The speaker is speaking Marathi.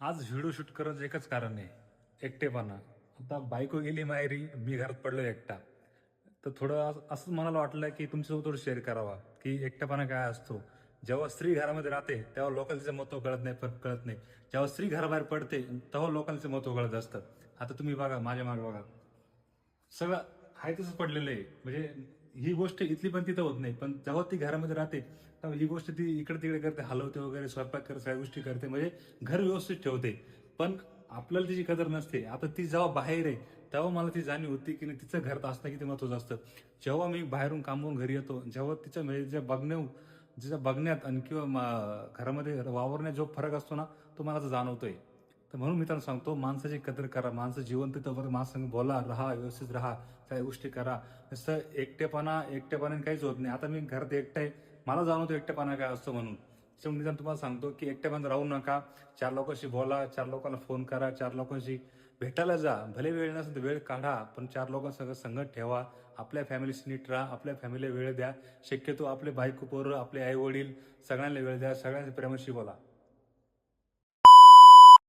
आज व्हिडिओ शूट करायचं एकच कारण आहे, एकटेपणा. आता बायको गेली माहेरी, मी घरात पडलो एकटा. तर थोडं असंच मनाला वाटलं की तुमच्यासोबत थोडं शेअर करावा की एकटेपणा काय असतो. जेव्हा स्त्री घरामध्ये राहते तेव्हा लोकांचं महत्व कळत नाही, फरक कळत नाही. जेव्हा स्त्री घराबाहेर पडते तेव्हा लोकांचं महत्व कळत असतं. आता तुम्ही बघा, माझ्या मागे बघा, सगळं आहे तसंच पडलेलं आहे. म्हणजे ही गोष्ट इथली पण तिथं होत नाही, पण जेव्हा ती घरामध्ये राहते तेव्हा ही गोष्ट ती इकडे तिकडे करते, हलवते वगैरे, स्वयंपाक करते, सगळ्या गोष्टी करते, म्हणजे घर व्यवस्थित ठेवते. पण आपल्याला तिची कदर नसते. आता ती जेव्हा बाहेर आहे तेव्हा मला ती जाणीव होती की नाही, तिचं घरात असणं किती महत्वाचं असतं. जेव्हा मी बाहेरून कामावून घरी येतो, जेव्हा तिच्या म्हणजे जिच्या बघण्यात आणि किंवा घरामध्ये वावरण्यात जो फरक असतो ना, तो मला आता जाणवतोय. तर म्हणून मित्रांनो सांगतो, माणसाची कदर करा. माणसं जिवंत तर माणसांग बोला, राहा, व्यवस्थित राहा, काही गोष्टी करा. नुसतं एकटेपणाने काहीच होत नाही. आता मी घरात एकटा आहे, मला जाणवतो एकटेपणा काय असतो म्हणून. त्याच्यामुळे निदान तुम्हाला सांगतो की एकटेपणात राहू नका. चार लोकांशी बोला, चार लोकांना फोन करा, चार लोकांशी भेटायला जा. भले वेळ नसेल तर वेळ काढा, पण चार लोकांसंग संगत ठेवा. आपल्या फॅमिलीशी नीट राहा, आपल्या फॅमिलीला वेळ द्या. शक्यतो आपले बायको पोरं, आपले आई वडील, सगळ्यांना वेळ द्या, सगळ्यांच्या प्रेमाशी बोला.